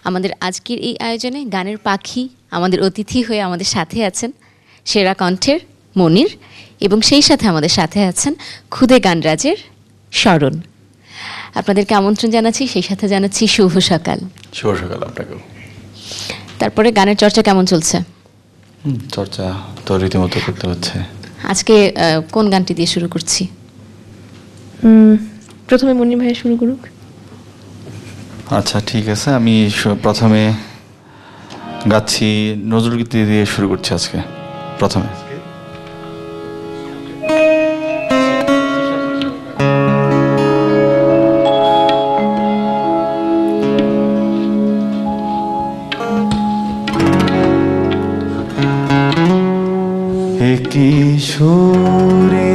আমাদের আজকের এই আয়োজনে গানের পাখি আমাদের অতিথি হয়ে আমাদের সাথে আছেন সেরা কণ্ঠের মনির, এবং সেই সাথে আমাদের সাথে আছেন খুদে গানরাজের শরণ। আপনাদেরকে আমন্ত্রণ জানাচ্ছি, সেই সাথে জানাচ্ছি শুভ সকাল। শুভ সকাল আপনাকেও। তারপরে গানের চর্চা কেমন চলছে? চর্চা তো রীতিমতো করতে হচ্ছে। আজকে কোন গানটি দিয়ে শুরু করছি? প্রথমে মনির ভাইয়া শুরু করুক। আচ্ছা ঠিক আছে, আমি প্রথমে গাচ্ছি নজরুল গীতি দিয়ে শুরু করছি আজকে। প্রথমে কিশোরে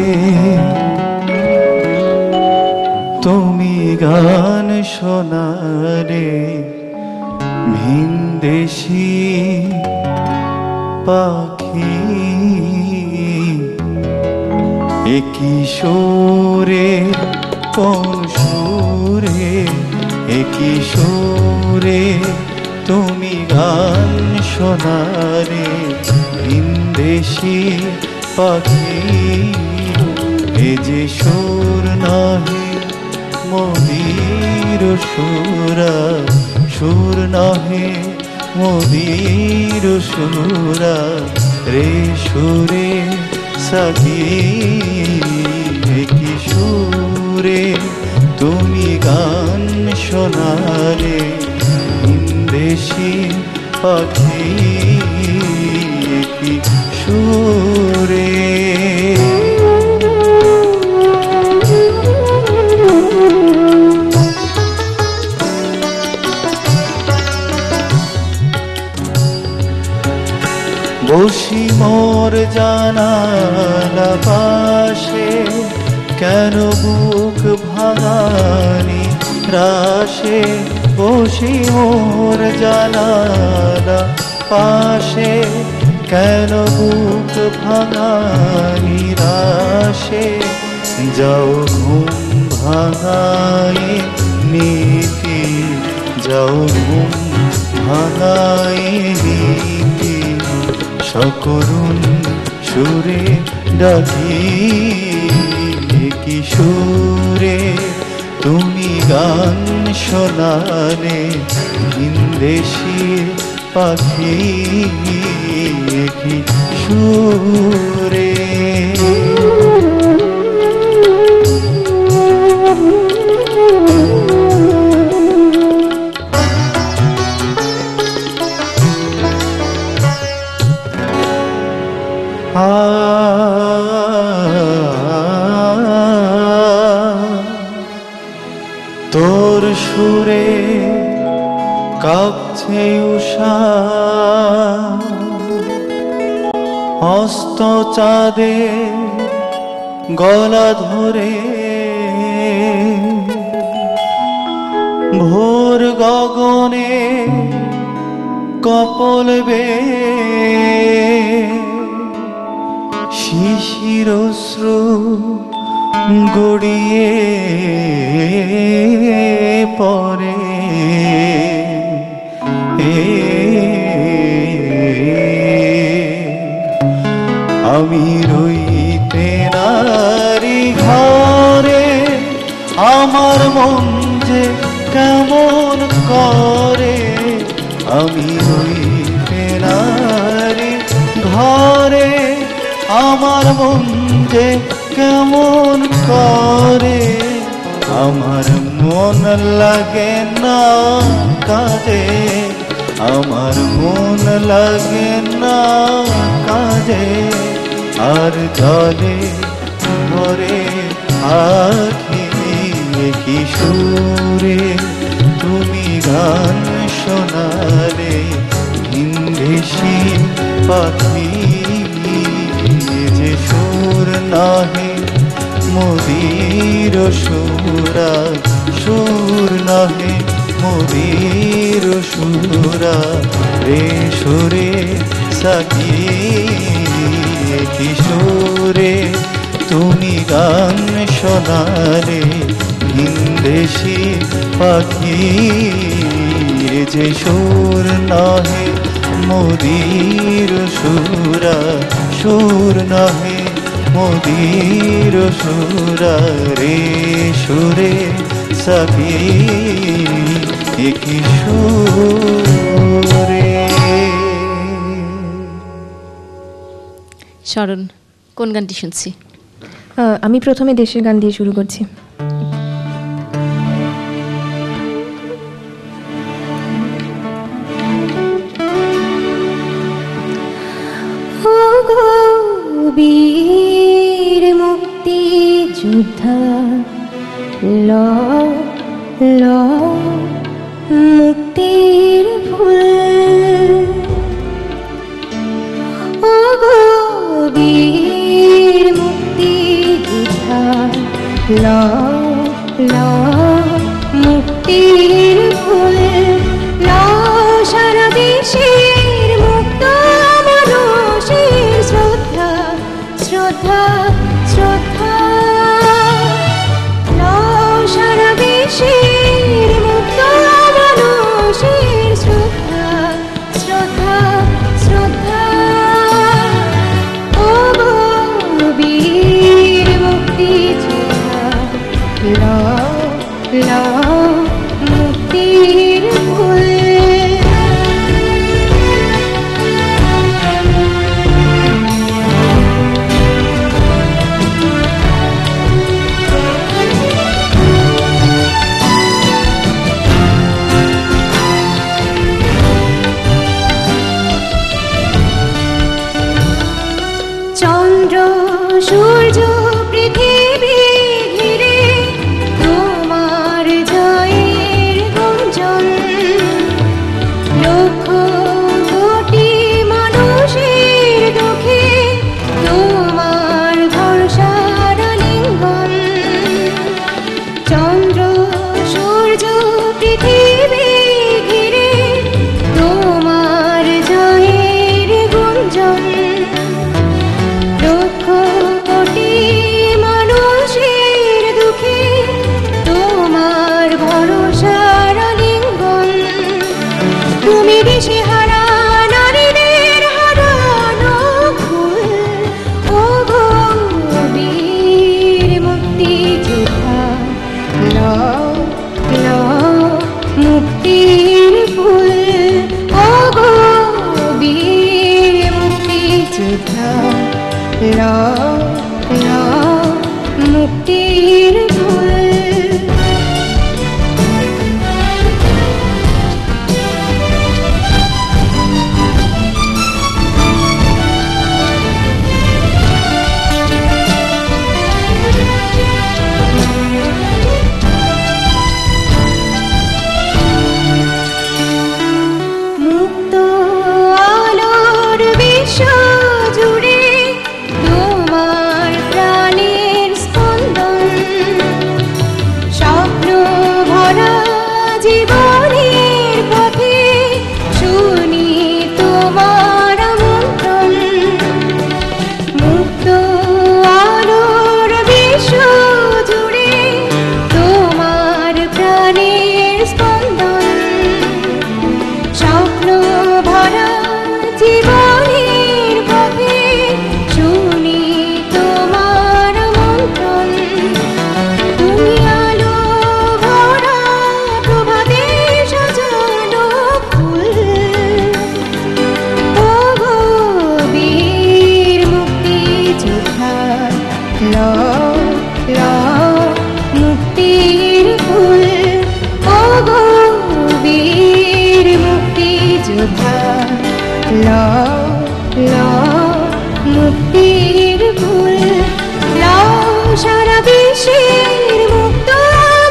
তুমি গান শোনারে ভিনদেশি পাখি, এ কিশোরে কোন সুরে, এ কিশোরে তুমি গান শোনারে ভিনদেশি পাখি, এ যে সুর নহে মোদির সুরা, সুর নহে মোদির সুরা, রে সুরে সাকি, এ কি সুরে তুমি গান শোনালে ভিনদেশি পাখি, এ কি সুরে। বসি মোর জানালা পাশে, কেন বুক ভাঙানি রাশে, বসি মোর জানালা পাশে, কেন বুক ভাঙানি রাশে, যাও ঘুম ভাঙাই নীতি, যাও ঘুম ভাঙাই নীতি, সকরুণ সুরে ডাকি, কি সুরে তুমি গান শোনালে ভিনদেশি পাখি, কি সুরে। তোর সুরে কাঁপছে উষা, অস্ত চাঁদে গলা ধরে, ভোর গগনে কপল বে, শিশির অশ্রু গড়িয়ে পরে, আমি রইতে নারী ঘরে, আমার মন যে কেমন করে, আমি রইতে নারী ঘরে, আমার মন যে কেমন করে, আমার মন লাগে না কাজে, আমার মন লাগে না কাজে, আর জলে ভরে আখি, কি সুরে তুমি গান শোনালে ভিনদেশি পাখি, যে সুর নহে মোদির সুরা, সুর নহে মোদির সুরা, রে সুরে সাকি, কি সুরে তুমি গান শোনালে ভিনদেশি পাখি, এ যে সুর নহে মোদির সুরা, সুর নহে মোদির সুরা রে সুরে সখী কি সুরে। শরণ, কোন গানটি শুনছি? আমি প্রথমে দেশের গান দিয়ে শুরু করছি। বীর মুক্তি যোদ্ধা ল ল মুক্তির ফুল, ও গো বীর মুক্তি যোদ্ধা ল ল মুক্তির ফুল, ল সারা দেশের মুক্ত মানুষের শ্রদ্ধা শ্রদ্ধা শ্রদ্ধা, ল সারা দেশের মুক্ত মানুষের শ্রদ্ধা শ্রদ্ধা শ্রদ্ধা, ও গো বীর মুক্তি যোদ্ধা ল ল মুক্তির ফুল। চন্দ্র সূর্য পৃথিবী ঘিরে তোমার জয়ের গুঞ্জন, লক্ষ কোটি মানুষের দুঃখে তোমার ভরসার আলিঙ্গন। চন্দ্র সূর্য পৃথিবী ঘিরে তোমার জয়ের গুঞ্জন, লক্ষ কোটি মানুষের দুঃখে তোমার ভরসার আলিঙ্গন। তুমি দিশেহারা নারীদের হারানো ফুল, ও গো বীর মুক্তি যোদ্ধা ল ল মুক্তির ফুল, ও গো বীর মুক্তি যোদ্ধা ল ল মুক্তির ফুল। মুক্ত আলোর বিশ্ব জুড়ে তোমার প্রাণের স্পন্দন, স্বপ্ন ভরা জীবনের পথে শুনি তোমার আমন্ত্রণ। মুক্ত আলোর বিশ্ব জুড়ে তোমার প্রাণের স্পন্দন, স্বপ্ন ভরা জীবনের পথে শুনি তোমার আমন্ত্রণ। তুমি আলো ভরা প্রভাতে সাজানো ফুল, ও গো বীর মুক্তি যোদ্ধা ল ল মুক্তির ফুল, ও গো বীর মুক্তি যোদ্ধা ল ল মুক্তির ফুল, ল সারা বিশ্বের মুক্ত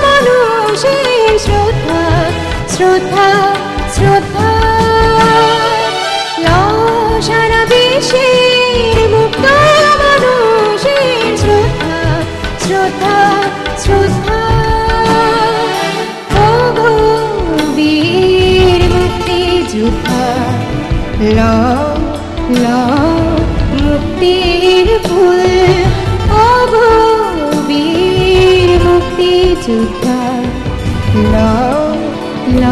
মানুষের শ্রদ্ধা শ্রদ্ধা শ্রদ্ধা, ল সারা বিশ্বের মুক্ত মানুষের শ্রদ্ধা শ্রদ্ধা শ্রদ্ধা, ও গো বীর মুক্তি যোদ্ধা ল ল মুক্তির ফুল, ও গো বীর মুক্তি যোদ্ধা ল ল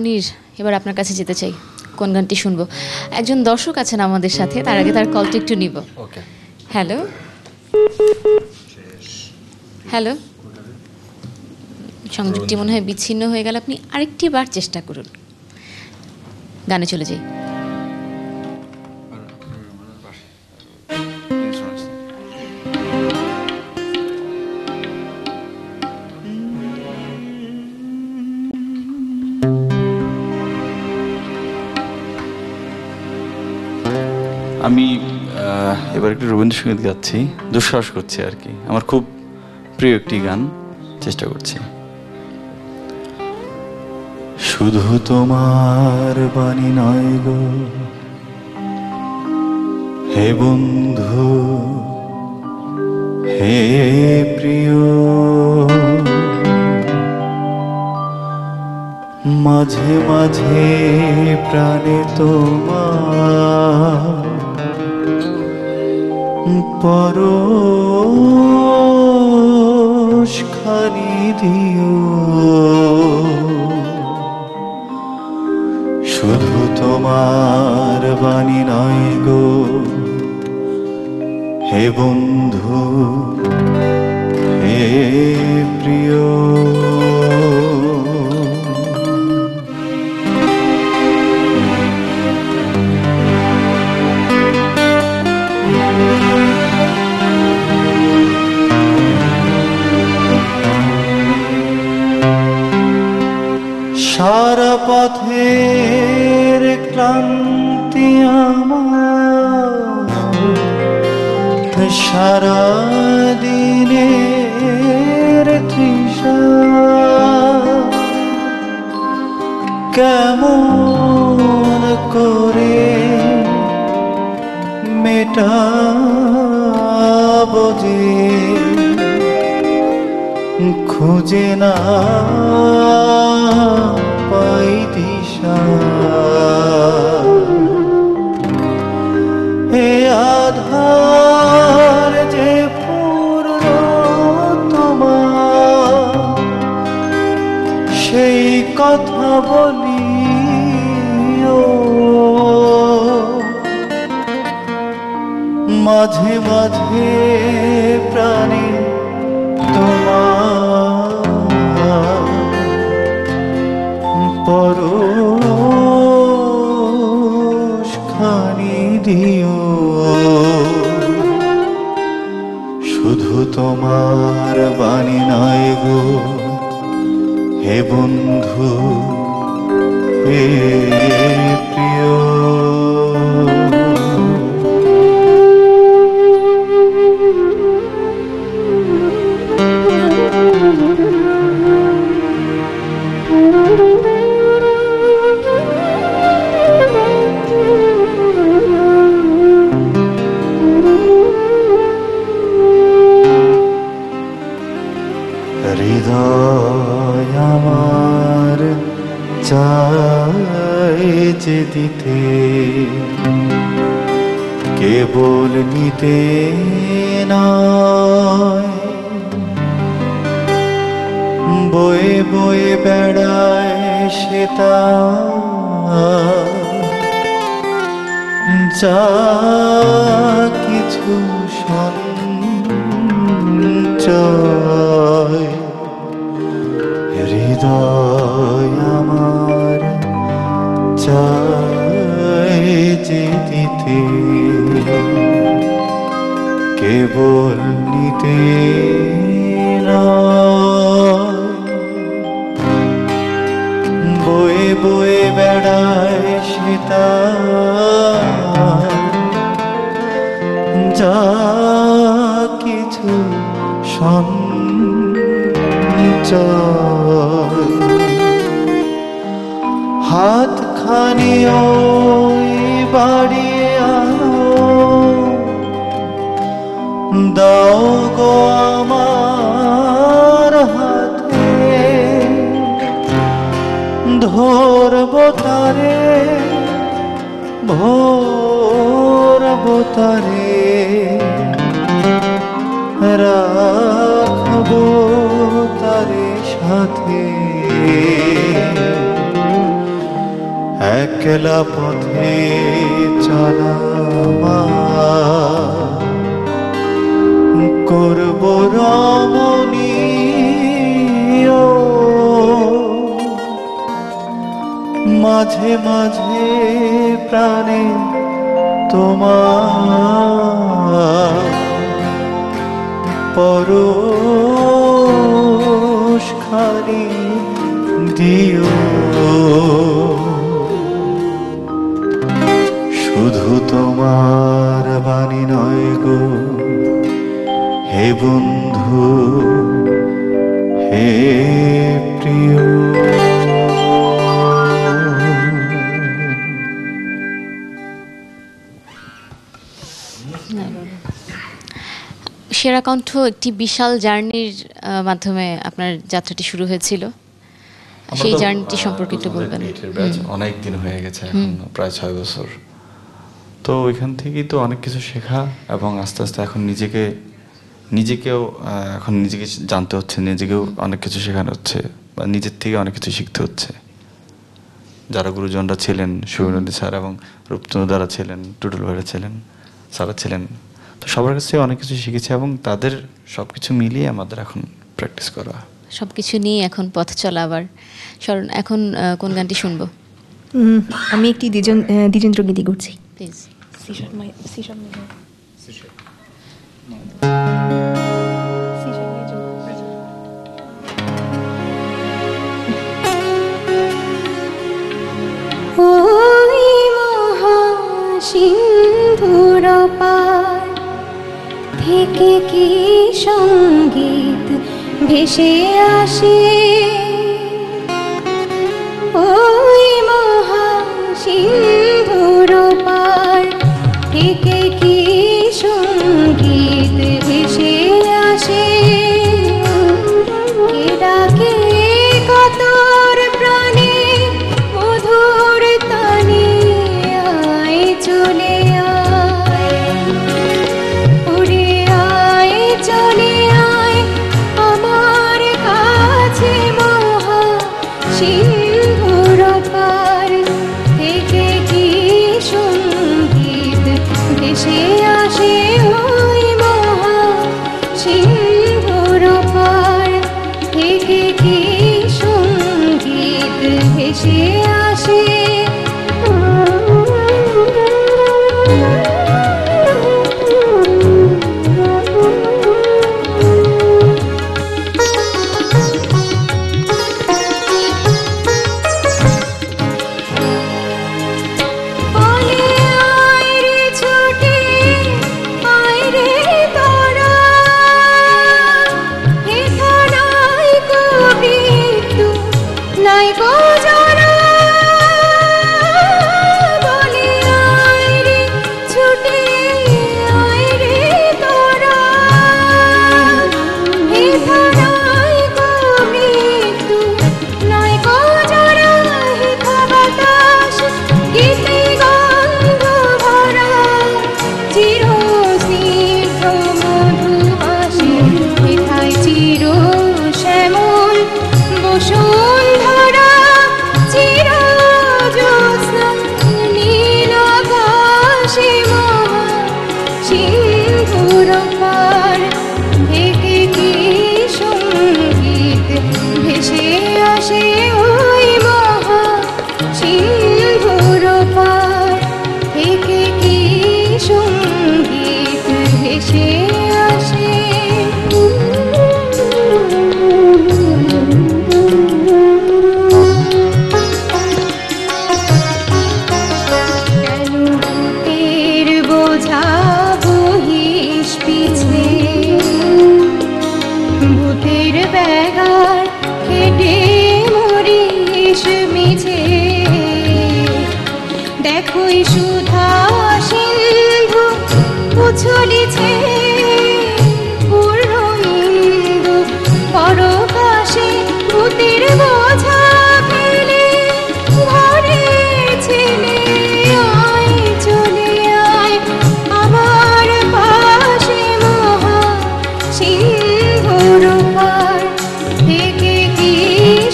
মনির, এবার আপনার কাছে যেতে চাই, কোন গানটি শুনবো? একজন দর্শক আছেন আমাদের সাথে, তার আগে তার কলটা একটু নিব। ওকে। হ্যালো হ্যালো, সংযোগটি মনে হয় বিচ্ছিন্ন হয়ে গেল। আপনি আরেকটি বার চেষ্টা করুন, গানে চলে যাই। আমি এবার একটু রবীন্দ্রসঙ্গীত গাচ্ছি, দুঃসাহস করছি আর কি। আমার খুব প্রিয় একটি গান, চেষ্টা করছি। শুধু তোমার বাণী নয় গো হে বন্ধু, হে প্রিয়, মাঝে মাঝে প্রাণে তোমার পরশ খানি দিও। শুধু তোমার বাণী নয় গো হে বন্ধু, হে প্রিয়, সারা পথের ক্লান্তি আমার, সারা দিনের তৃষা কেমন করে মেটাবো যে খুঁজে না পাই দিশা। হে আধার যে পূর্ণ তোমার, সেই কথা বলিও। মাঝে মাঝে প্রাণে তোমার পরশ খানি দিও। শুধু তোমার বাণী নয় গো হে বন্ধু, হে প্রিয়, হৃদয় আমার চাই যে দিতে, কেবল নিতে নয়। বয়ে বয়ে বেড়ায় সেতা যা কিছু সঞ্চয়। হৃদয় আমার চাই যে দিতে, কেবল নিতে নয়। বয়ে বয়ে বেড়ায় সেতা যা কিছু সঞ্চয়। হাতখানি ওই বাড়িয়ে আনো, দাও গো আমার হাতে, ধরবো তারে ভরবো তারে, রাখবো তারে সাথে। একলা পথে চলা আমার করব রমণীয় মাঝে মাঝে প্রাণে তোমার পরশ খানি দিও শুধু তোমার বাণী নয় গো হে বন্ধু হে প্রিয় সেরা কণ্ঠ একটি বিশাল জার্নির মাধ্যমে আপনার যাত্রাটি শুরু হয়েছিল। সেই জার্নিটি সম্পর্কে একটু বলবেন। অনেক দিন হয়ে গেছে, এখন প্রায় 6 বছর। তো ওইখান থেকেই তো অনেক কিছু শেখা, এবং আস্তে আস্তে এখন নিজেকেও এখন নিজেকে জানতে হচ্ছে, নিজেকেও অনেক কিছু শেখানো হচ্ছে, বা নিজের থেকে অনেক কিছু শিখতে হচ্ছে। যারা গুরুজনরা ছিলেন, সুবিনন্দী স্যার এবং রূপচন্দ্র দ্বারা ছিলেন, টুটুল ভাইরা ছিলেন, স্যারা ছিলেন, তো সবার কাছে অনেক কিছু শিখেছি, এবং তাদের সবকিছু মিলিয়ে আমাদের এখন প্র্যাকটিস করা। সবকিছু নিয়ে এখন পথ চলা। আবার শরণ, এখন কোন গানটি শুনবো? আমি একটি দ্বিজেন্দ্র গীতি করছি। প্লিজ। ওই মহাসিন্ধুর পার থেকে কি সঙ্গীত ভেসে আসে, ওই মহাসিন্ধুর পার থেকে কি সঙ্গীত ভেসে আসে, কে ডাকে কাতর প্রাণে মধুর তানে, আয় চলে আয় উড়ে আয় চলে আয় আমার কাছে, মহা সিন্ধুর পার থেকে কি সঙ্গীত ভেসে আসে, ওই মহা সিন্ধুর পার থেকে কি সঙ্গীত ভেসে আসে। বলে আয় রে ছুটে আয় রে তোরা, এখানাই কবি তু নাই গো জরা, বলে আয় রে ছুটে আয় রে তোরা, এখানাই কবি তু নাই গো জরা, হেথা বাতাস গীতে গন্ধ ভরা, চির স্নিগ্ধ মধুমাসে হেথায় চির শ্যামল বসুন্ধরা, চির জ্যোৎস্না নীল আকাশে, মহা সিন্ধুর পার থেকে কি সঙ্গীত ভেসে আসে, ওই মহা সিন্ধুর পার থেকে কি সঙ্গীত ভেসে আসে। কেন বুকের বোঝা বহিস পিছে, ভূতের ব্যাগার কেটে মরিস মিছে, দেখোই সুধা সিন্ধু উছলিছে, পূর্ণ ইন্দু পরকাশে ভূতের বোঝা ফেলে ঘরে ছেলে, আয় চলে আয় আমার পাশে, মহা সিন্ধুর পার থেকে কি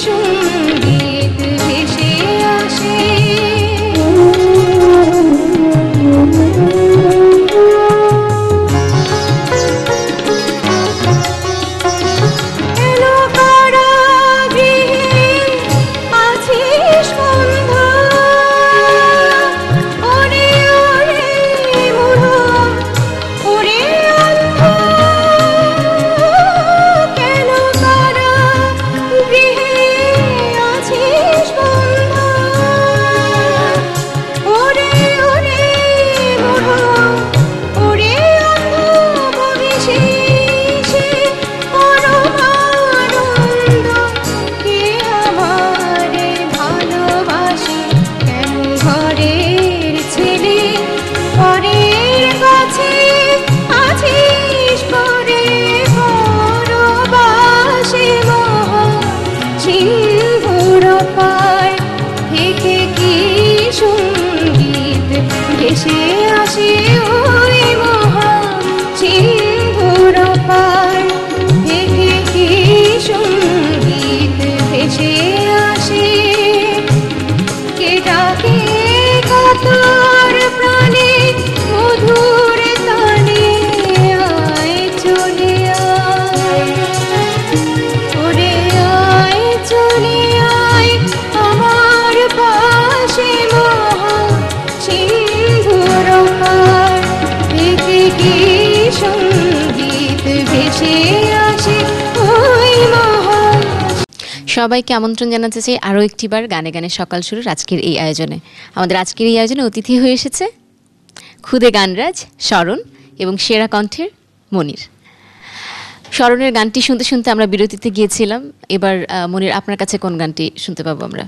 সঙ্গীত ভেসে আসে। সঙ্গীত ভেসে আসে ওই মহান। সবাইকে আমন্ত্রণ জানাতে চাই আরও একটিবার গানে গানে সকাল শুরুর আজকের এই আয়োজনে। আমাদের আজকের এই আয়োজনে অতিথি হয়ে এসেছে খুদে গানরাজ শরণ এবং সেরা কণ্ঠের মনির। শরণের গানটি শুনতে শুনতে আমরা বিরতিতে গিয়েছিলাম। এবার মনির, আপনার কাছে কোন গানটি শুনতে পাবো আমরা?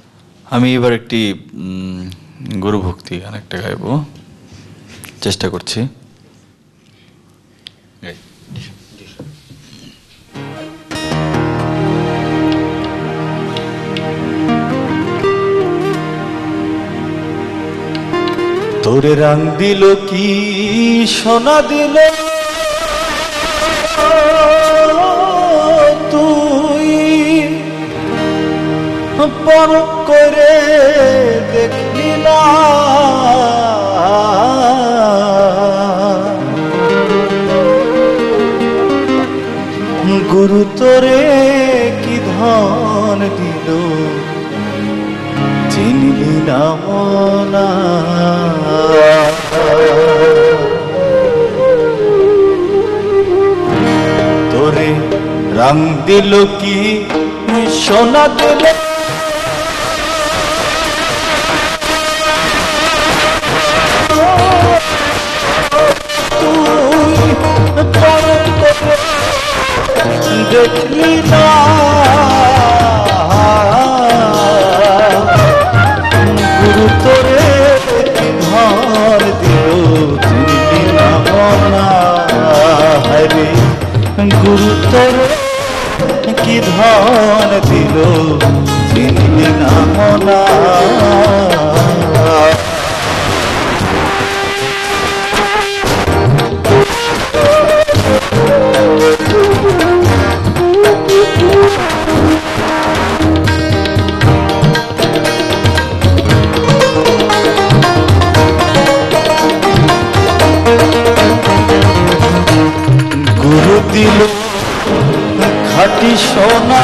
আমি এবার একটি গুরু ভক্তি গান একটা গাইবো, চেষ্টা করছি। তোরে রং দিল কি সোনা দিল তুই পরখ করে দেখলি না, গুরু তোরে কি ধন দিল চিনলি না মনা। তোরে রং দিল কি সোনা দিল তুই পরখ করে দেখলি না, গুরু তোরে কি ধর দিল চিনলি না মনা। হরে গুরু তোরে কি ধর দিল চিনলি না মনা। গুরু দিল খাটি সোনা,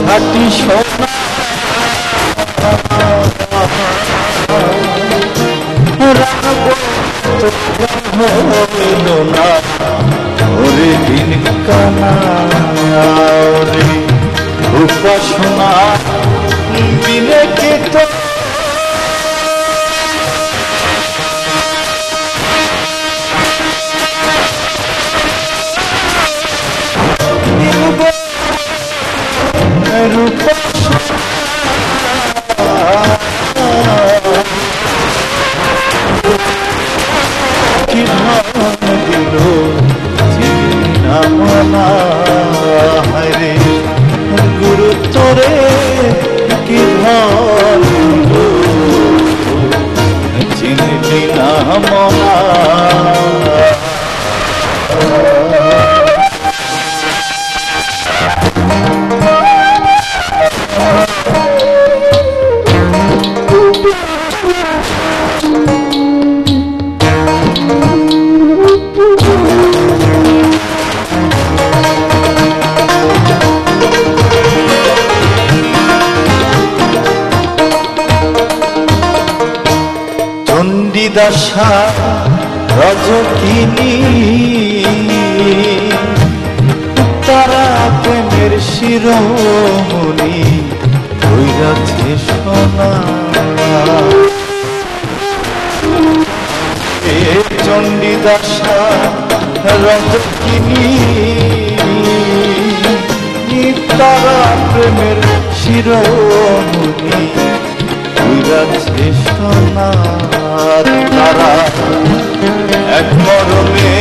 খাটি সোনা হইল না ওরে দিন কানা, ওরে উপাসনা দিনে কে তো কি ধন দিল চিনি না মনা। হরে গুরু তোরে কি ধন দিল চিনি না মনা। চণ্ডীদাসা রজকিনী তারা প্রেমের শিরোমণি হইয়াছে সোনা। এ চণ্ডীদাসা রজকিনী তারা প্রেমের শিরোমণি হইয়াছে সোনা। তারা এক মরমে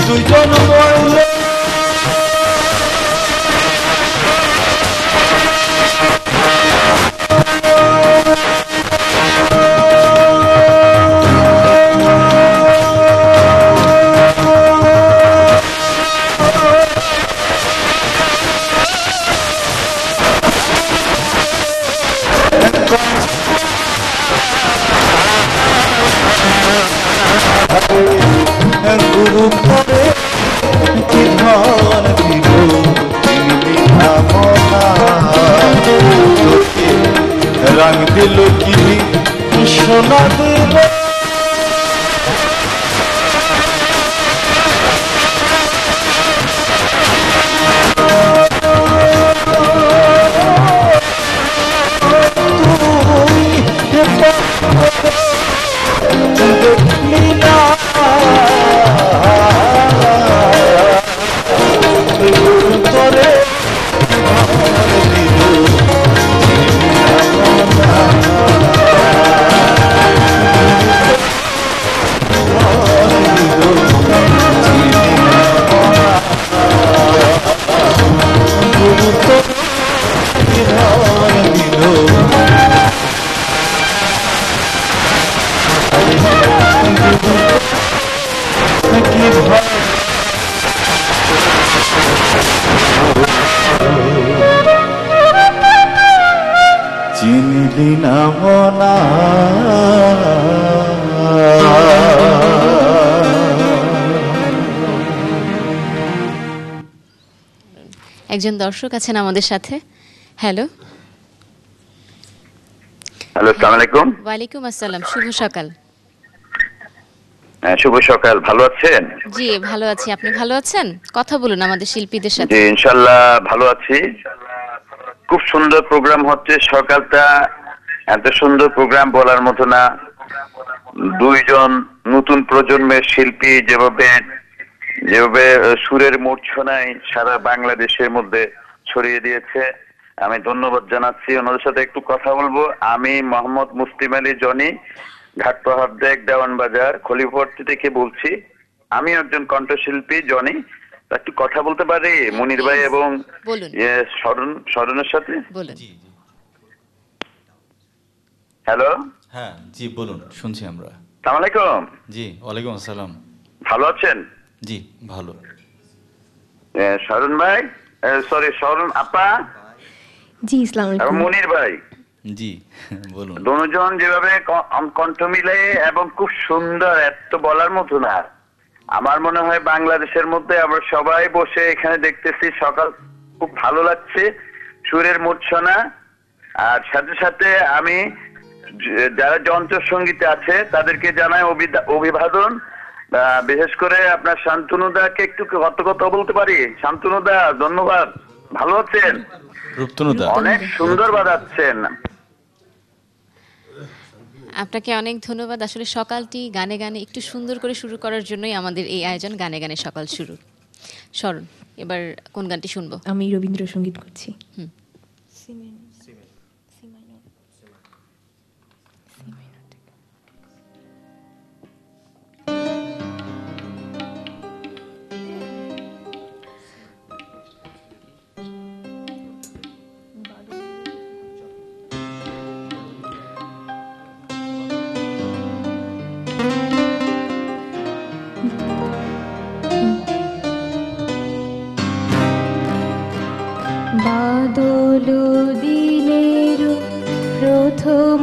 দুজন মরল, গুরু পরে কি কি ধন দিল চিনলি না মনা তোকে রং দিল কি সোনা দিল দেখলি না করে চিনলি না মনা একজন দর্শক আছেন আমাদের সাথে। হ্যালো, হ্যালো, আসসালামু আলাইকুম। ওয়ালাইকুম আসসালাম, শুভ সকাল। শুভ সকাল, ভালো আছেন? জি ভালো আছি, আপনি ভালো আছেন? কথা বলুন আমাদের শিল্পীদের সাথে। জি ইনশাআল্লাহ ভালো আছি। খুব সুন্দর প্রোগ্রাম হচ্ছে, সকালটা এত সুন্দর প্রোগ্রাম বলার মতো না। দুইজন নতুন প্রজন্মের শিল্পী যেভাবে সুরের মূর্ছনায় সারা বাংলাদেশের মধ্যে ছড়িয়ে দিয়েছে, আমি ধন্যবাদ জানাচ্ছি। ওনাদের সাথে একটু কথা বলবো। আমি মোহাম্মদ মুসলিম আলী জনি, ঘাটপাহাড় দেখ দেওয়ান বাজার খলিফার্তি থেকে বলছি। আমি একজন কণ্ঠশিল্পী জনি, একটু কথা বলতে পারি মনির ভাই এবং বলুন। স্মরণের সাথে? বলুন। হ্যালো, হ্যাঁ জি বলুন, শুনছি আমরা। আসসালামু আলাইকুম। জি ওয়ালাইকুম আসসালাম। ভালো আছেন? জি ভালো। স্মরণ ভাই, সরি স্মরণ আপা জি ইসলাম এবং মনির ভাই, জি বলুন। দুজন যেভাবে কণ্ঠ মিলে এবং খুব সুন্দর, এত বলার মতো না। আমার মনে হয় বাংলাদেশের মধ্যে আমরা সবাই বসে এখানে দেখতেছি, সকাল খুব ভালো লাগছে, সুরের মূর্ছনা। আর সাথে সাথে আমি যারা যন্ত্র সঙ্গীতে আছে তাদেরকে জানাই অভিবাদন। বিশেষ করে আপনার শান্তনুদাকে একটু কথা বলতে পারি? শান্তনুদা ধন্যবাদ, ভালো আছেন? রূপতনুদা অনেক সুন্দর বাজাচ্ছেন। আপনাকে অনেক ধন্যবাদ। আসলে সকালটি গানে গানে একটু সুন্দর করে শুরু করার জন্যই আমাদের এই আয়োজন, গানে গানে সকাল শুরু। স্মরণ, এবার কোন গানটি শুনবো? আমি রবীন্দ্রসঙ্গীত করছি। বাদল দিনের প্রথম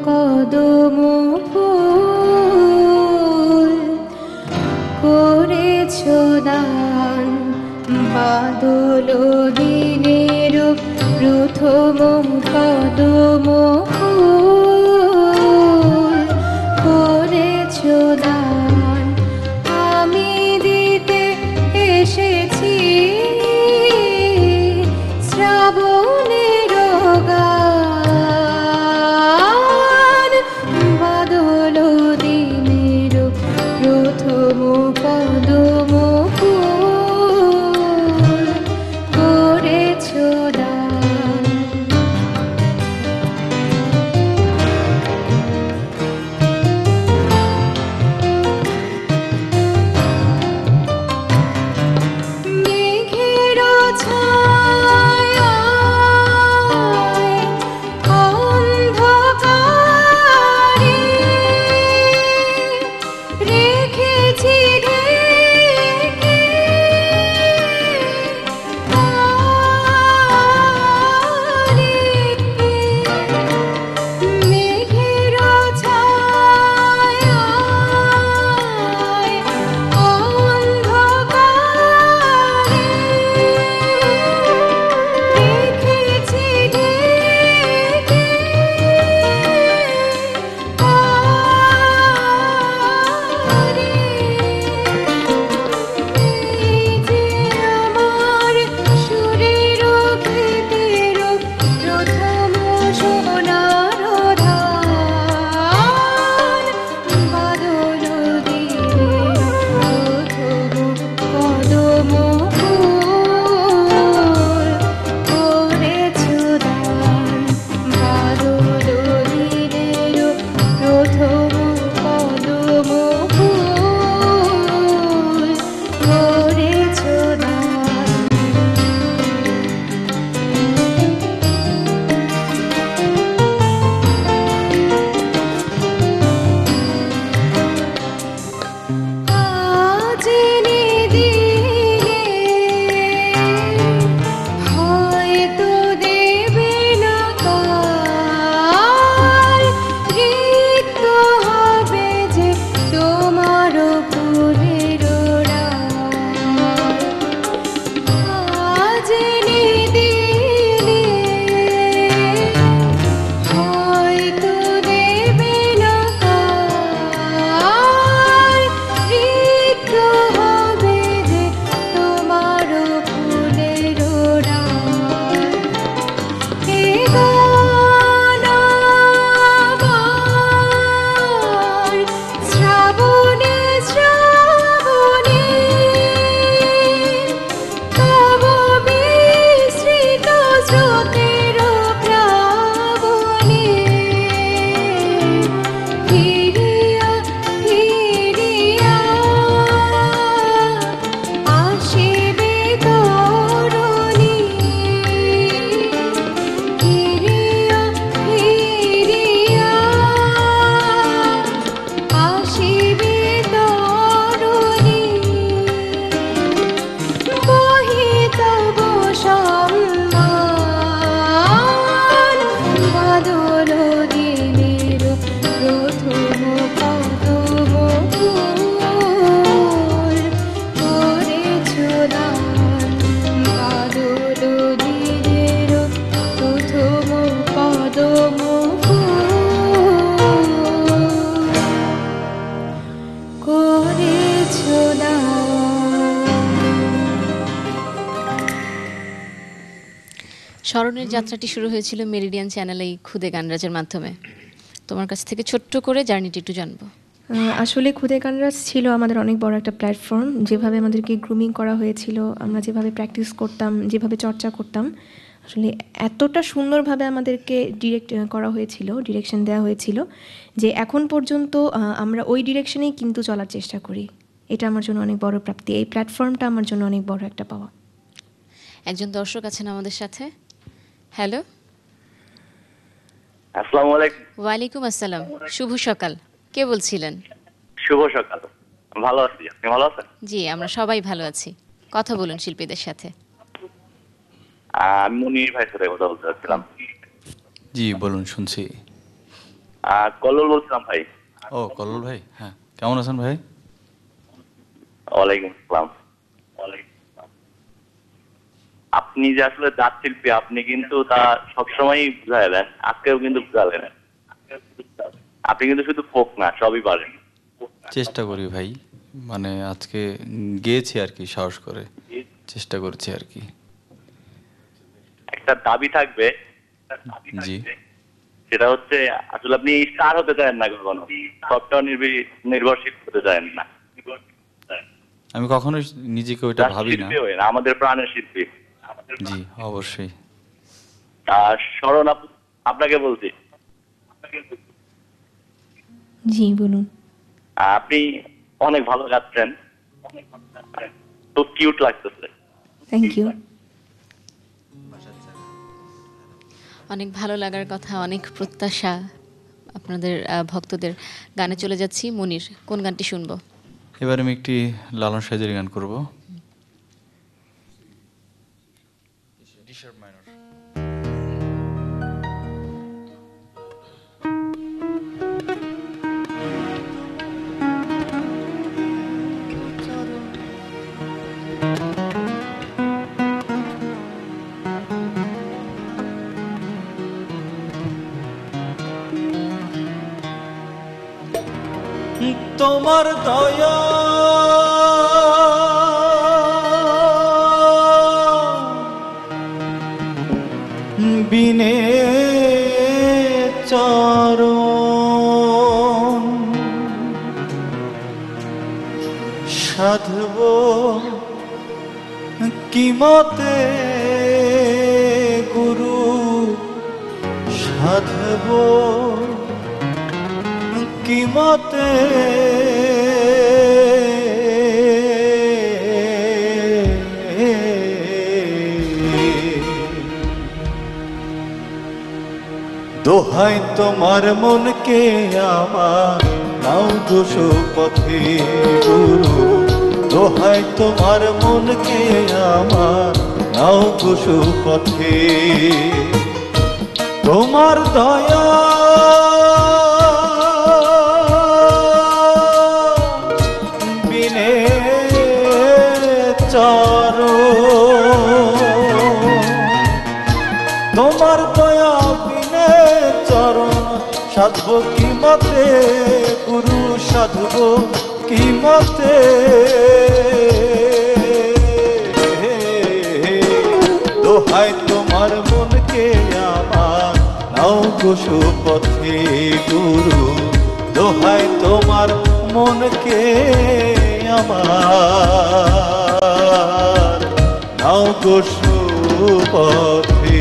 কদম ফুল করেছ দান। বাদল দিনের প্রথম কদম ফুল করেছ দান। আমি দিতে এসেছি শ্রাবণের গান। বাদল দিনের প্রথম কদম ফুল করেছ দান। স্মরণের যাত্রাটি শুরু হয়েছিল মেরিডিয়ান চ্যানেলে খুদে গানরাজের মাধ্যমে। তোমার কাছ থেকে ছোট্ট করে জার্নিটি একটু জানবো। আসলে খুদে গানরাজ ছিল আমাদের অনেক বড় একটা প্ল্যাটফর্ম। যেভাবে আমাদেরকে গ্রুমিং করা হয়েছিল, আমরা যেভাবে প্র্যাকটিস করতাম, যেভাবে চর্চা করতাম, আসলে এতটা সুন্দরভাবে আমাদেরকে করা হয়েছিল, ডিরেকশন দেওয়া হয়েছিল যে এখন পর্যন্ত আমরা ওই ডিরেকশনেই কিন্তু চলার চেষ্টা করি। এটা আমার জন্য অনেক বড় প্রাপ্তি। এই প্ল্যাটফর্মটা আমার জন্য অনেক বড় একটা পাওয়া। একজন দর্শক আছেন আমাদের সাথে। হ্যালো। আসসালামু আলাইকুম। ওয়ালাইকুম আসসালাম, শুভ সকাল। কে বলছিলেন? শুভ সকাল। ভালো আছি, আপনি ভালো আছেন? জি, আমরা সবাই ভালো আছি। কথা বলুন শিল্পীদের সাথে। আমি মুনির ভাই সাথে কথা বলতে চাচ্ছিলাম। জি বলুন, শুনছি। কল্লোল বলছিলাম ভাই। ও কল্লোল ভাই, হ্যাঁ কেমন আছেন ভাই? ওয়ালাইকুম আসসালাম। আপনি যে আসলে জাত শিল্পী, আপনি কিন্তু তা সবসময়ই বুঝাই দেন, আজকেও কিন্তু বুঝালেন। আপনি কিন্তু শুধু ফোক না, সবই পারেন। চেষ্টা করি ভাই, মানে আজকে গেয়েছি আর কি, সাহস করে চেষ্টা করছি আর কি। একটা দাবি থাকবে, জি সেটা হচ্ছে আসলে আপনি স্টার হতে চান না, কখনো সবটাও নির্ভরশীল হতে চান না। আমি কখনোই নিজেকে ওইটা জাস্ট ভাবি না। শিল্পী হয়ে না, আমাদের প্রাণের শিল্পী। জি অবশ্যই। শরণ আপনাকে বলছি, জি বলুন। আপনি অনেক ভালো গাচ্ছেন, খুব কিউট লাগতেছে। Thank you. অনেক ভালো লাগার কথা, অনেক প্রত্যাশা আপনাদের ভক্তদের। গানে চলে যাচ্ছি। মনির, কোন গানটি শুনবো? এবার আমি একটি লালন সাহেবের গান করব। তোমার দয়া বিনে চরণ সাধব কি মতে গুরু, সাধব কি মতে দোহাই তোমার মনকে আমার, নাও দোষ পথে গুরু। দোহাই তোমার মনকে আমার, নাও দোষ পথে। তোমার দয়া বিনে চরণ, তোমার দয়া বিনে চরণ সাধব কি মতে গুরু, সাধব কি মতে। দোহাই তোমার মনকে আমার, নাও গোসু পথে গুরু। দোহাই তোমার মনকে আমার, নাও গোসু পথে।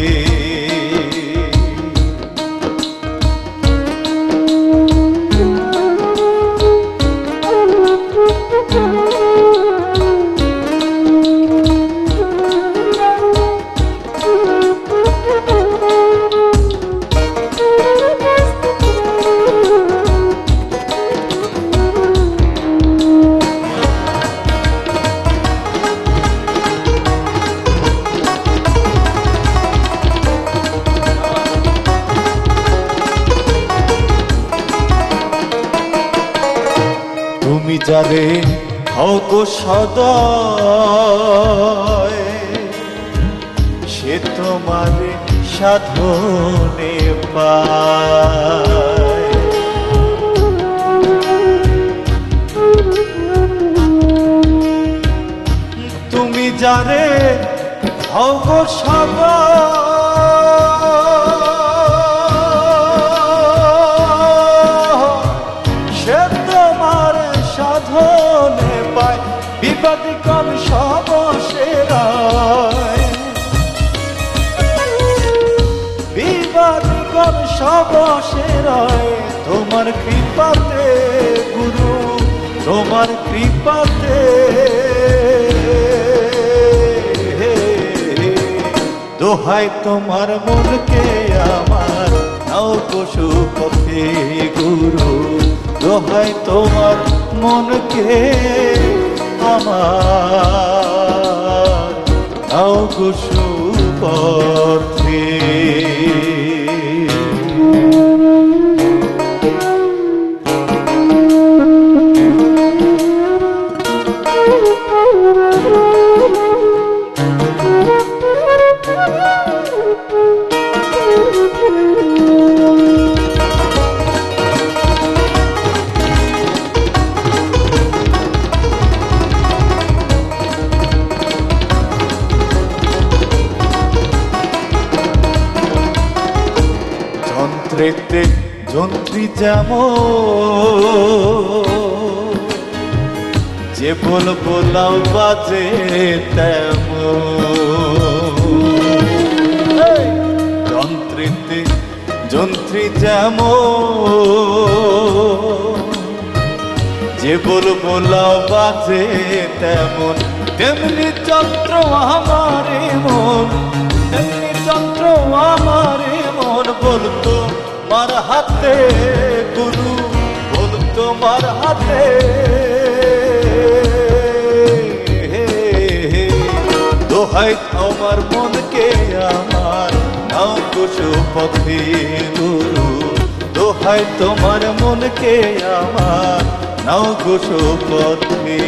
তুমি যারে হও গো সদয়, সে তোমার সাধনে পায়। তুমি যারে হও গো সদয়, সে তোমার সাধনে পায় বিবাদ কম সব সেরায়, বিবাদ কম সব সেরায় তোমার কৃপাতে গুরু, তোমার কৃপাতে। দোহাই তোমার মনকে আমার নাও পশু পথে গুরু, দোহাই তোমার মনকে আমার নাও পশু পথে। যন্ত্রেতে যন্ত্রী যেমন, যে বল বোলাও বাজে তেমন, যন্ত্রেতে যন্ত্রী যেমন, যে বল বোলাও বাজে তেমন, তেমনি যন্ত্র আমারে মন, তেমনি যন্ত্র আমারে মন। বলতো মার হাতে গুরু, বলতো মার হাতে। দোহাই আমার মনকে আমার নাও পশু পথে গুরু, দোহাই তোমার মনকে আমার নাও পশু পথে।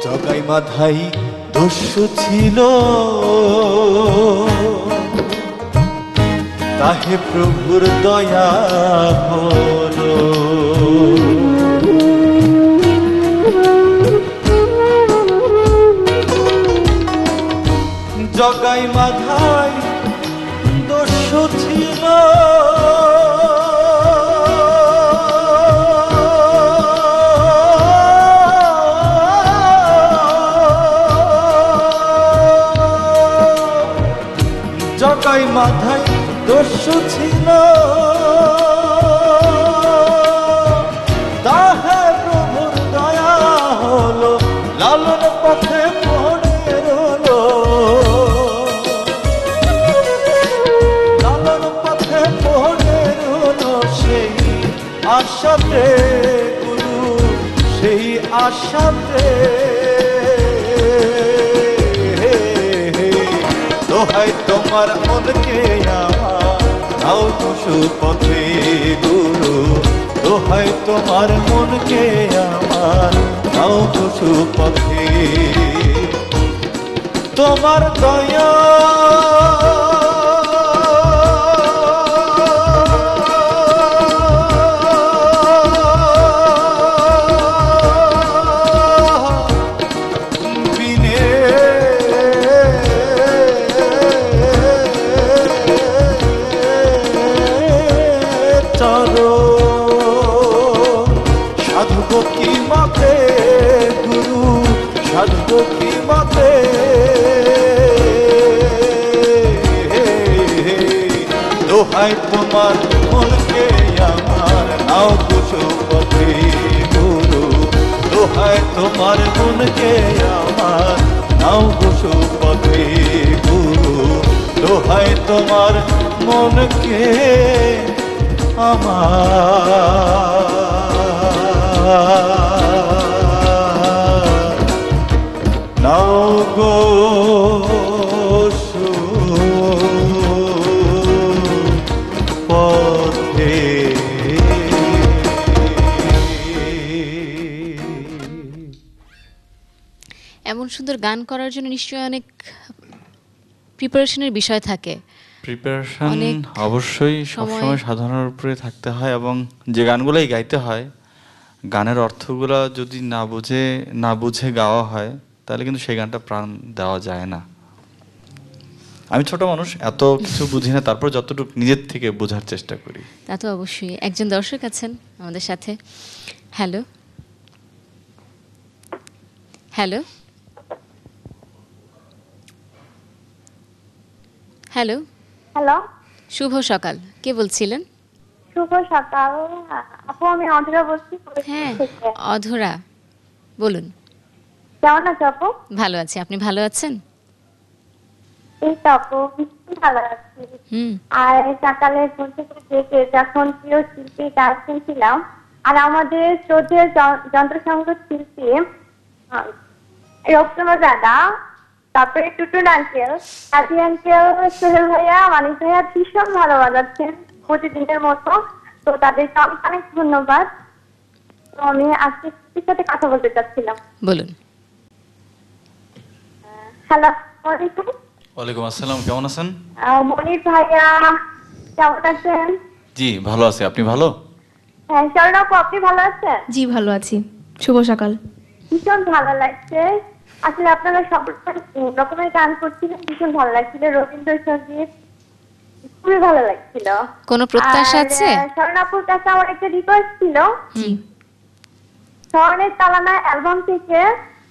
জগাই মাধাই দস্যু ছিল, তাহে প্রভুর দয়া হলো। জগাই মাধাই দস্যু ছিল, জগাই মাধাই দস্যু ছিল, তাহে প্রভুর দয়া হলো। লালন পথে পড়ে রলো, লালন পথে পড়ে রলো সেই আশাতে গুরু, সেই আশাতে। দোহাই তোমার মনকে আমার নাও পশু পথে গুরু, দোহাই তোমার মনকে আমার নাও পশু পথে। তোমার দয়া সাধব কি মতে গুরু, সাধব কি মতে। দোহাই তোমার মনকে আমার নাও পশু পথে গুরু, দোহাই তোমার মনকে আমার নাও পশু পথে গুরু, দোহাই তোমার মনকে আমার নাও গো পথে এমন সুন্দর গান করার জন্য নিশ্চয়ই অনেক প্রিপারেশনের বিষয় থাকে। প্রিপারেশন অনেক অবশ্যই সময়- সবসময় সাধনার উপরে থাকতে হয়, এবং যে গানগুলোই গাইতে হয় গানের অর্থগুলো যদি না বুঝে গাওয়া হয় তাহলে কিন্তু সেই গানটা প্রাণ দেওয়া যায় না। আমি ছোট মানুষ, এত কিছু বুঝি না, তারপর যতটুকু নিজের থেকে বোঝার চেষ্টা করি। তা তো অবশ্যই। একজন দর্শক আছেন আমাদের সাথে। হ্যালো হ্যালো হ্যালো, হ্যালো, শুভ সকাল। কে বলছিলেন? শুভ সকাল। আপু, আমি অধরা বলছি হ্যাঁ, থেকে। অধরা, বলুন। কেমন আছো আপু? ভালো আছি, আপনি ভালো আছেন? এই তো আপু, ভীষণ ভালো আছি। হুম। আর সকালে ঘুম থেকে জেগে যখন প্রিয় শিল্পী গান শুনছিলাম, আর আমাদের শ্রদ্ধেয় যন্ত্রসংগীত শিল্পী রবীন্দ্র দাদা, তারপরে টুটুন আঙ্কেল, কাজী আঙ্কেল, সোহেল ভাইয়া, মানিক ভাইয়া ভীষণ ভালো বাজাচ্ছেন প্রতিদিনের মতো। তো তাদেরকে অনেক অনেক ধন্যবাদ। তো আমি আজকে শিল্পীর সাথে কথা বলতে চাচ্ছিলাম। বলুন। হ্যালো, ওয়ালাইকুম। ওয়ালাইকুম আসসালাম, কেমন আছেন? মনির ভাইয়া কেমন আছেন? জি ভালো আছি, আপনি ভালো? হ্যাঁ, শরণ আপু, আপনি ভালো আছেন? জি ভালো আছি। শুভ সকাল। ভীষণ ভালো লাগছে। আসলে আপনারা সব রকমের গান করছিলেন, ভীষণ ভালো লাগছিল। রবীন্দ্রসঙ্গীত খুবই ভালো লাগছিল। কোনো প্রত্যাশা আছে? শরণ আপুর কাছে আমার একটা রিকোয়েস্ট ছিল। জি স্মরণের তালানা অ্যালবাম থেকে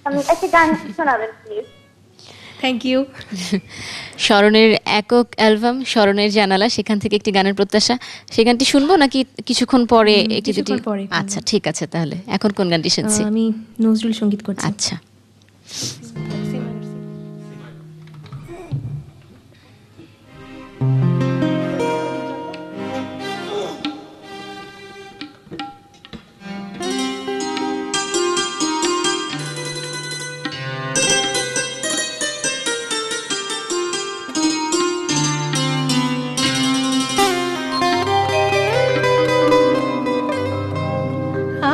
আমি একটা গান শোনাবেন প্লিজ। Thank you. স্মরণের একক অ্যালবাম স্মরণের জানালা, সেখান থেকে একটি গানের প্রত্যাশা। সেই গানটি শুনবো নাকি কিছুক্ষণ পরে? একটি দুটি? কিছুক্ষণ পরে শুনবো। আচ্ছা ঠিক আছে, তাহলে এখন কোন গানটি শুনছি? আমি নজরুল সঙ্গীত করছি। আচ্ছা। আ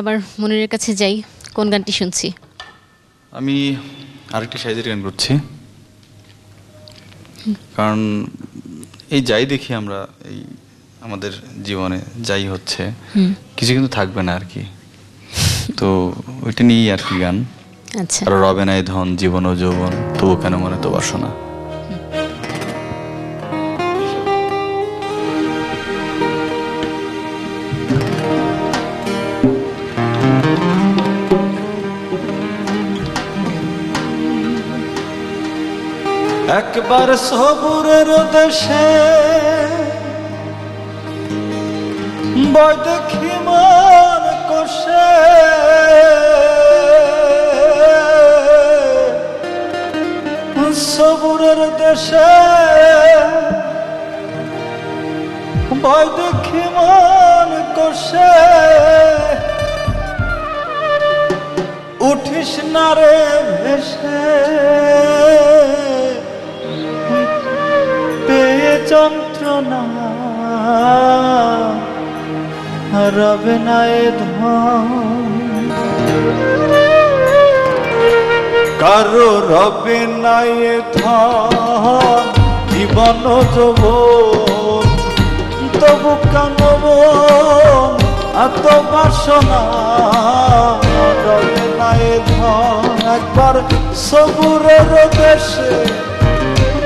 আবার মনিরের কাছে যাই, কোন গানটি শুনছি? আমি আরেকটি সাইজের গান করছি, কারণ এই যাই দেখি আমরা এই আমাদের জীবনে যাই হচ্ছে কিছু কিন্তু থাকবে না আর কি, তো ওইটা নিয়েই আর কি গান। আচ্ছা, আর রবে নাই ধন জীবন ও যৌবন, তবু কেন মনে তো বাসনা। একবার সবুরের দেশে বয় দেখি মান কষে, সবুরের দেশে বয় দেখি মান কষে, উঠিস না রে ভেসে পেয়ে যন্ত্রণা, রবে না এ ধন কারো, রবে না এ ধন জীবন যৌবন, তবু কেন মন এত বাসনা, রবে না এ ধন। একবার সবুরের দেশে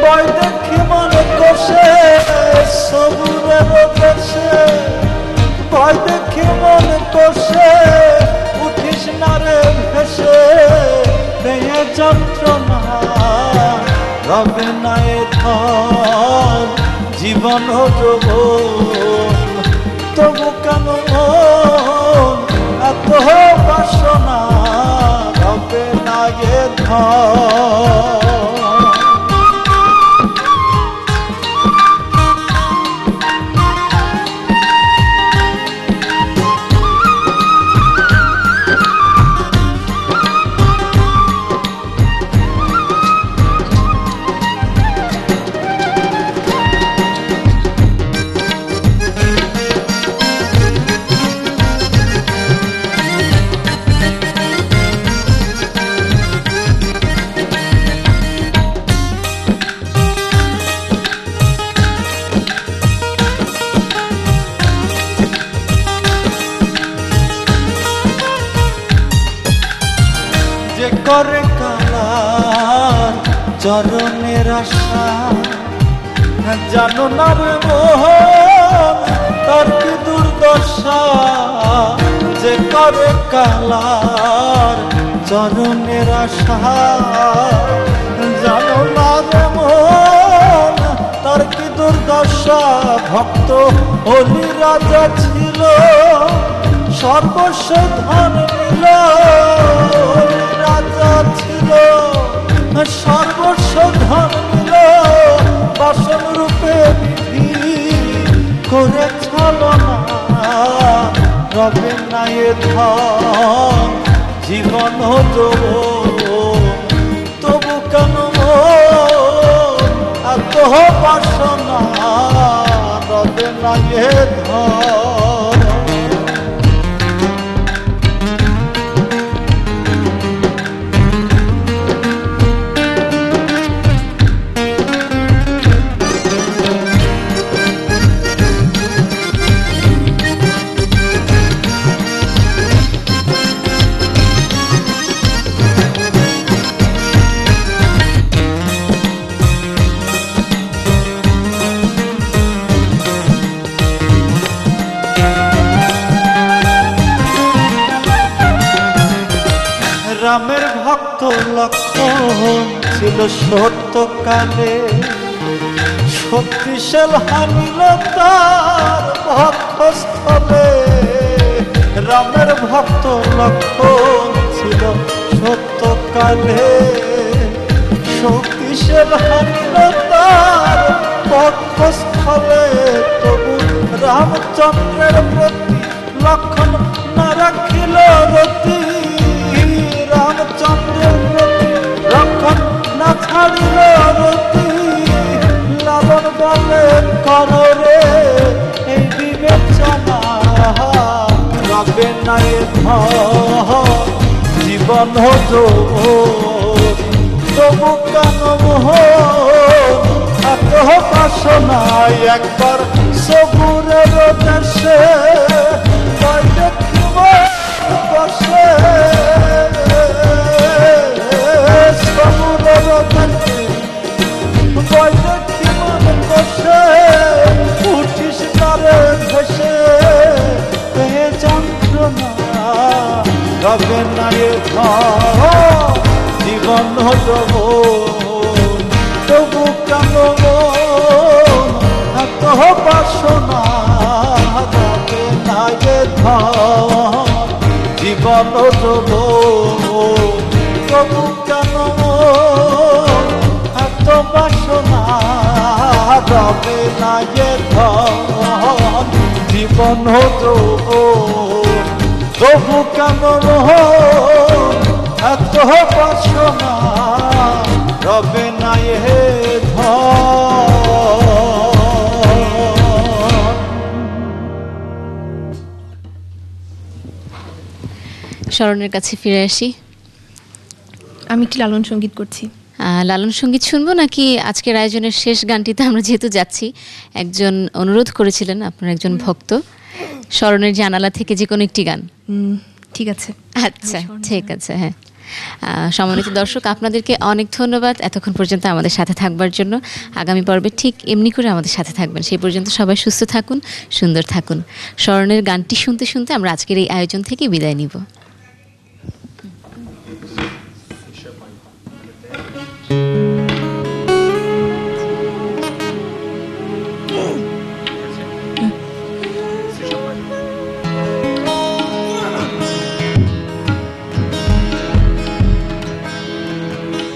বয় দেখি মনে কষে, সবুরের দেশে বয় দেখি মনে কষে, উঠিস না রে ভেসে পেয়ে যন্ত্রণা, রবে না এ ধন জীবন যৌবন, তবু কেন মন এত বাসনা, রবে না এ ধন। করে কালার চরণের আশা, জানো না রে মোহন তার কি দুর্দশা, যে করে কালার চরণের আশা, জানো না রে মোহন তার কি দুর্দশা। ভক্ত হলি রাজা ছিল সর্বস্ব ধন নিল, রাজা ছিল সর্বস্ব ধন নিল, বাসন রূপে বিধি করে ছলনা, রবে না এ ধন জীবন যৌবন, তবু কেন এত বাসনা, রবে না এ ধন। রামের ভক্ত লক্ষণ ছিল সত্যকালে, শক্তিশাল হানিল তার ভক্ষস্থলে। রামের ভক্ত লক্ষণ ছিল সত্যকালে, শক্তিশাল হানিল তার ভক্ষস্থলে। তবু রামচন্দ্রের প্রতি লক্ষণ না রাখিল রতি, রামচন্দ্রের প্রতি লক্ষণ না ছাড়িল রতি। লাবণ বলে করো রে এই বিবেচনা, রবে না এ ধর জীবন হতো তবু কেন মোহন এত বাসনায় একবার সবুরের দেশে বাইরে বসে সবুরের দেশে বাইরে বসে উঠিস তারে ভেসে পেয়ে যন্ত্রণা রবে না এ ধর জীবন হতো তবু কেন এত বাসনা রবে না এ ধর জীবন হতো তবু কেন এত বাসনা রবে না এ ধর জীবন হতো তবু কেন এত বাসনা রবে না এ ধর। শরণের কাছে ফিরে আসি। আমি একটি লালন সঙ্গীত করছি। লালন সঙ্গীত শুনবো নাকি আজকের আয়োজনের শেষ গানটিতে আমরা যেহেতু যাচ্ছি, একজন অনুরোধ করেছিলেন আপনার একজন ভক্ত, শরণের জানালা থেকে যে কোনো একটি গান। ঠিক আছে, আচ্ছা ঠিক আছে। হ্যাঁ, সম্মানিত দর্শক, আপনাদেরকে অনেক ধন্যবাদ এতক্ষণ পর্যন্ত আমাদের সাথে থাকবার জন্য। আগামী পর্বে ঠিক এমনি করে আমাদের সাথে থাকবেন। সেই পর্যন্ত সবাই সুস্থ থাকুন, সুন্দর থাকুন। শরণের গানটি শুনতে শুনতে আমরা আজকের এই আয়োজন থেকে বিদায় নিব।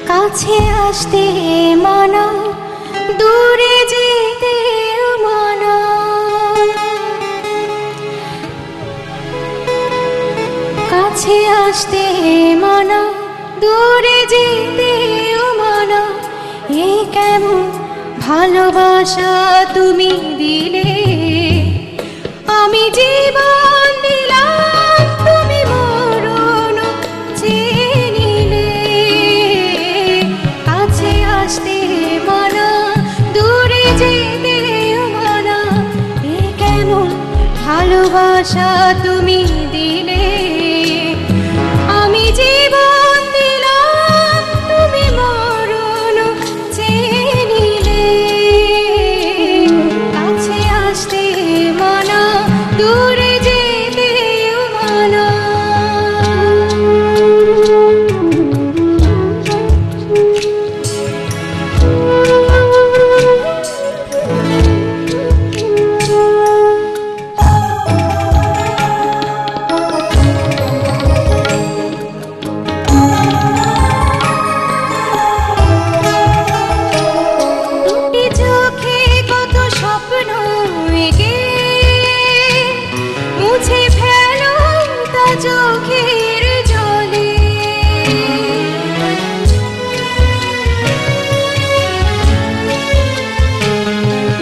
কাছে আসতে মানা, দূরে যেতে মানা, কাছে আসতে মানা, দূরে যেতে মানা, এ কেমন ভালোবাসা তুমি দিলে, আমি জীবন দিলাম তুমি মরণ চেয়ে নিলে। কাছে আসতে মানা, দূরে যেতে মানা, এ কেমন ভালোবাসা তুমি দিলে, আমি জীবন দিলাম তুমি মরণ চেয়ে নিলে। কাছে আসতে মানা, দূরে যেতে মানা। দুটি চোখে কত স্বপ্ন এঁকে মুছে ফেলো তা চোখের জলে।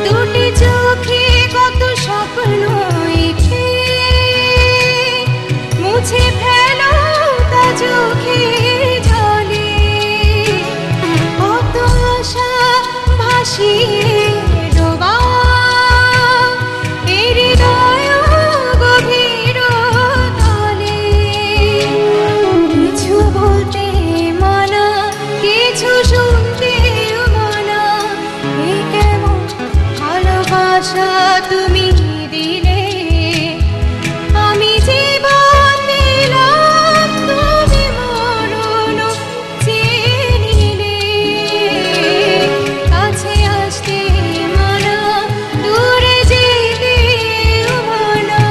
দুটি চোখে কত স্বপ্ন এঁকে মুছে ফেলো তা চোখের জলে। কত আশা ভাসিয়ে ডোবা এই হৃদয় গভীর তলে। কিছু বলতে মানা, কিছু শুনতে মানা, এ কেমন ভালোবাসা তুমি দিলে, আমি জীবন দিলাম তুমি মরণ চেয়ে নিলে। কাছে আসতে মানা, দূরে যেতে মানা।